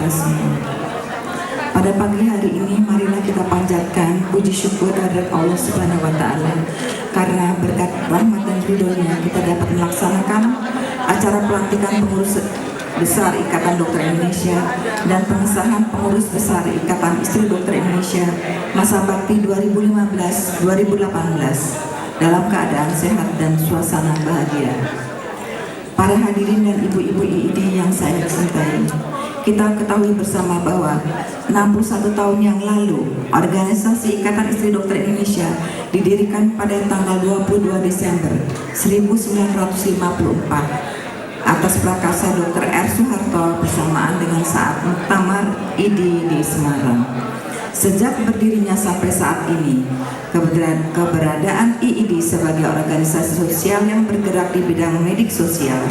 kita semua. Pada pagi hari ini marilah kita panjatkan puji syukur kehadirat Allah Subhanahu wa Ta'ala, karena berkat rahmat dan ridhonya kita dapat melaksanakan acara pelantikan pengurus besar Ikatan Dokter Indonesia dan pengesahan pengurus besar Ikatan Istri Dokter Indonesia masa bakti 2015-2018 dalam keadaan sehat dan suasana bahagia. Para hadirin dan ibu-ibu IID yang saya cintai, kita ketahui bersama bahwa 61 tahun yang lalu organisasi Ikatan Istri Dokter Indonesia didirikan pada tanggal 22 Desember 1954 atas prakarsa Dr. R. Soeharto bersamaan dengan saat Muktamar ID di Semarang. Sejak berdirinya sampai saat ini, keberadaan IID sebagai organisasi sosial yang bergerak di bidang medik sosial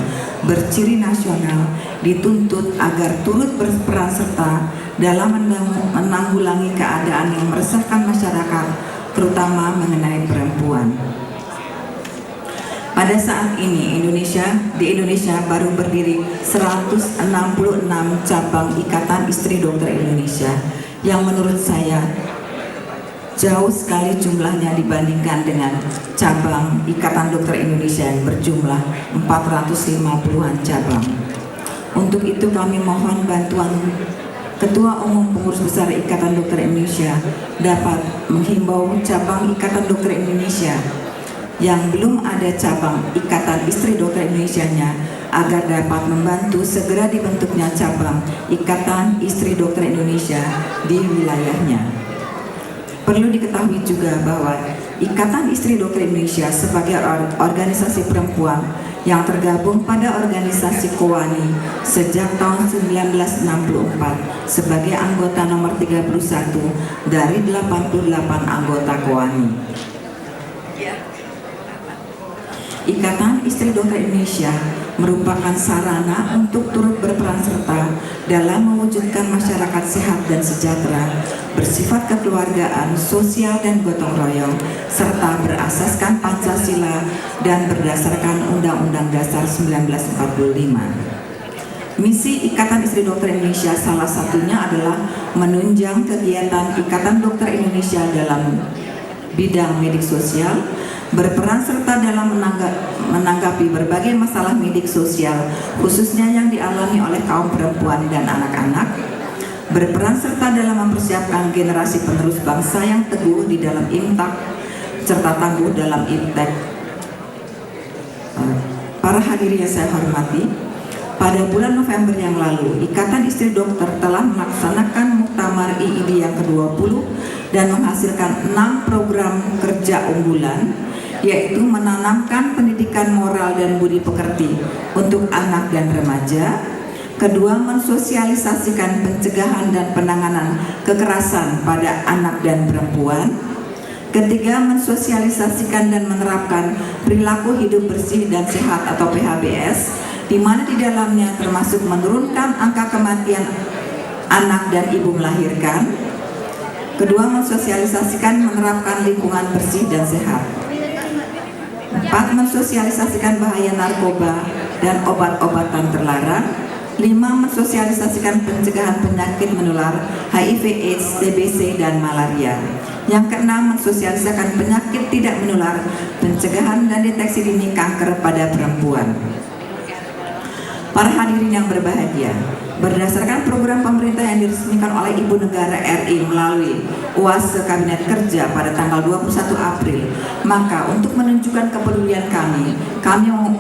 berciri nasional dituntut agar turut berperan serta dalam menanggulangi keadaan yang meresahkan masyarakat, terutama mengenai perempuan. Pada saat ini di Indonesia baru berdiri 166 cabang Ikatan Istri Dokter Indonesia, yang menurut saya jauh sekali jumlahnya dibandingkan dengan cabang Ikatan Dokter Indonesia yang berjumlah 450-an cabang. Untuk itu kami mohon bantuan Ketua Umum Pengurus Besar Ikatan Dokter Indonesia dapat menghimbau cabang Ikatan Dokter Indonesia yang belum ada cabang Ikatan Istri Dokter Indonesia-nya agar dapat membantu segera dibentuknya cabang Ikatan Istri Dokter Indonesia di wilayahnya. Perlu diketahui juga bahwa Ikatan Istri Dokter Indonesia sebagai organisasi perempuan yang tergabung pada organisasi KOWANI sejak tahun 1964 sebagai anggota nomor 31 dari 88 anggota KOWANI. Ikatan Istri Dokter Indonesia merupakan sarana untuk turut berperan serta dalam mewujudkan masyarakat sehat dan sejahtera, bersifat kekeluargaan, sosial dan gotong royong, serta berasaskan Pancasila dan berdasarkan Undang-Undang Dasar 1945. Misi Ikatan Istri Dokter Indonesia salah satunya adalah menunjang kegiatan Ikatan Dokter Indonesia dalam bidang medik sosial, berperan serta dalam menanggapi berbagai masalah medik sosial, khususnya yang dialami oleh kaum perempuan dan anak-anak, berperan serta dalam mempersiapkan generasi penerus bangsa yang teguh di dalam imtak, serta tangguh dalam iptek. Para hadirin yang saya hormati, pada bulan November yang lalu, Ikatan Istri Dokter telah melaksanakan Muktamar IID yang ke-20 dan menghasilkan 6 program kerja unggulan, yaitu menanamkan pendidikan moral dan budi pekerti untuk anak dan remaja. Kedua, mensosialisasikan pencegahan dan penanganan kekerasan pada anak dan perempuan. Ketiga, mensosialisasikan dan menerapkan perilaku hidup bersih dan sehat atau PHBS, di mana di dalamnya termasuk menurunkan angka kematian anak dan ibu melahirkan. Kedua, mensosialisasikan menerapkan lingkungan bersih dan sehat. 4. Mensosialisasikan bahaya narkoba dan obat-obatan terlarang. 5. Mensosialisasikan pencegahan penyakit menular HIV/AIDS, TBC, dan malaria. Yang keenam, mensosialisasikan penyakit tidak menular, pencegahan dan deteksi dini kanker pada perempuan. Para hadirin yang berbahagia, berdasarkan program pemerintah yang diresmikan oleh Ibu Negara RI melalui UAS Kabinet Kerja pada tanggal 21 April, maka untuk menunjukkan kepedulian kami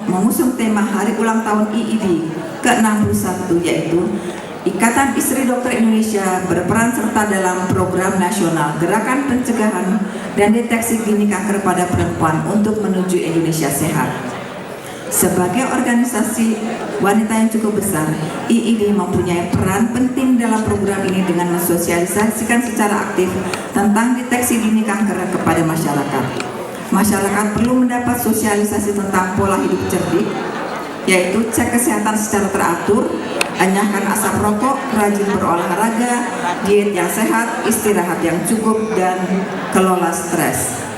mengusung tema Hari Ulang Tahun IID ke-61, yaitu Ikatan Istri Dokter Indonesia berperan serta dalam program nasional Gerakan Pencegahan dan Deteksi Dini Kanker pada Perempuan untuk menuju Indonesia Sehat. Sebagai organisasi wanita yang cukup besar, IID mempunyai peran penting dalam program ini dengan mensosialisasikan secara aktif tentang deteksi dini kanker kepada masyarakat. Masyarakat perlu mendapat sosialisasi tentang pola hidup cerdik, yaitu cek kesehatan secara teratur, enyahkan asap rokok, rajin berolahraga, diet yang sehat, istirahat yang cukup, dan kelola stres.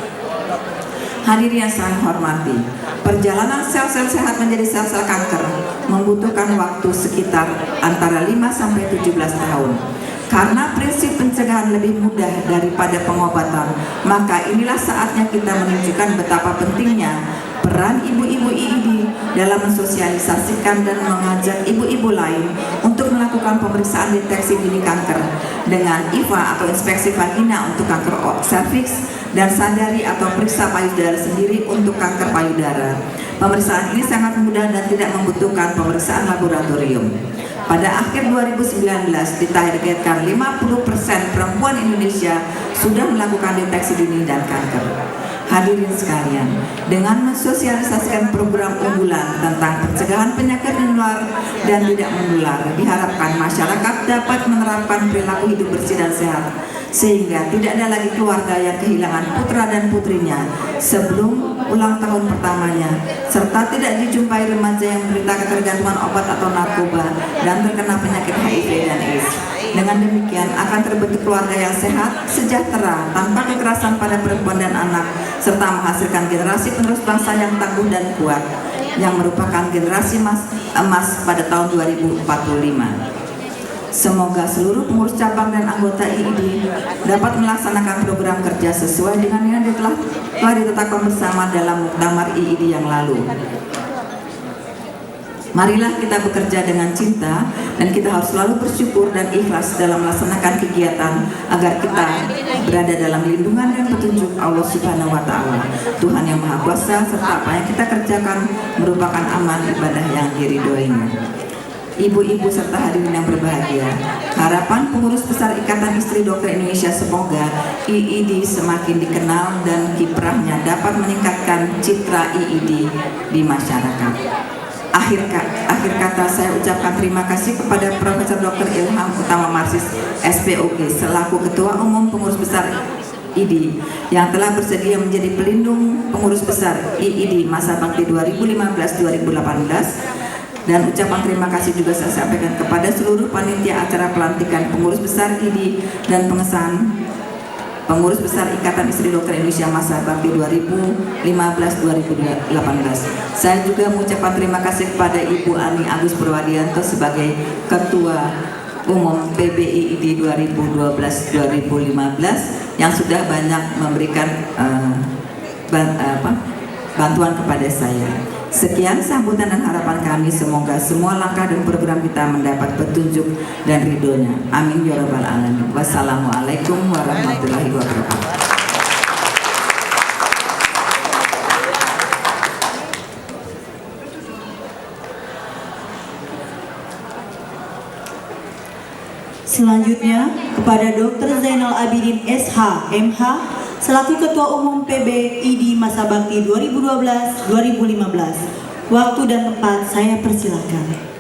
Hadirin yang saya hormati, perjalanan sel-sel sehat menjadi sel-sel kanker membutuhkan waktu sekitar antara 5-17 tahun. Karena prinsip pencegahan lebih mudah daripada pengobatan, maka inilah saatnya kita menunjukkan betapa pentingnya peran ibu-ibu IID dalam mensosialisasikan dan mengajak ibu-ibu lain untuk melakukan pemeriksaan deteksi dini kanker dengan IVA atau inspeksi vagina untuk kanker serviks dan sadari atau periksa payudara sendiri untuk kanker payudara. Pemeriksaan ini sangat mudah dan tidak membutuhkan pemeriksaan laboratorium. Pada akhir 2019 ditargetkan 50% perempuan Indonesia sudah melakukan deteksi dini dan kanker. Hadirin sekalian, dengan mensosialisasikan program unggulan tentang pencegahan penyakit menular dan tidak menular, diharapkan masyarakat dapat menerapkan perilaku hidup bersih dan sehat, sehingga tidak ada lagi keluarga yang kehilangan putra dan putrinya sebelum ulang tahun pertamanya, serta tidak dijumpai remaja yang menderita ketergantungan obat atau narkoba dan terkena penyakit HIV dan AIDS. Dengan demikian akan terbentuk keluarga yang sehat, sejahtera, tanpa kekerasan pada perempuan dan anak, serta menghasilkan generasi penerus bangsa yang tangguh dan kuat, yang merupakan generasi emas pada tahun 2045. Semoga seluruh pengurus cabang dan anggota IID dapat melaksanakan program kerja sesuai dengan yang telah ditetapkan bersama dalam muktamar IID yang lalu. Marilah kita bekerja dengan cinta dan kita harus selalu bersyukur dan ikhlas dalam melaksanakan kegiatan agar kita berada dalam lindungan dan petunjuk Allah Subhanahu wa Ta'ala, Tuhan yang Maha Kuasa, serta apa yang kita kerjakan merupakan amal ibadah yang diridhoinya. Ibu-ibu serta hadirin yang berbahagia, harapan pengurus besar Ikatan Istri Dokter Indonesia semoga IID semakin dikenal dan kiprahnya dapat meningkatkan citra IID di masyarakat. Akhir kata saya ucapkan terima kasih kepada Profesor Dr. Ilham Utama Marsis SPOG selaku Ketua Umum Pengurus Besar IID yang telah bersedia menjadi pelindung pengurus besar IID masa bakti 2015-2018, dan ucapan terima kasih juga saya sampaikan kepada seluruh panitia acara pelantikan pengurus besar IID dan pengesahan Pengurus Besar Ikatan Istri Dokter Indonesia masa bakti 2015-2018. Saya juga mengucapkan terima kasih kepada Ibu Ani Agus Purwadianto sebagai Ketua Umum PBIID 2012-2015 yang sudah banyak memberikan bantuan kepada saya. Sekian sambutan dan harapan kami, semoga semua langkah dan program kita mendapat petunjuk dan ridhonya. Amin ya rabbal alamin. Wassalamualaikum warahmatullahi wabarakatuh. Selanjutnya kepada Dr. Zainal Abidin SH MH selaku Ketua Umum PBIID masa bakti 2012-2015. Waktu dan tempat saya persilakan.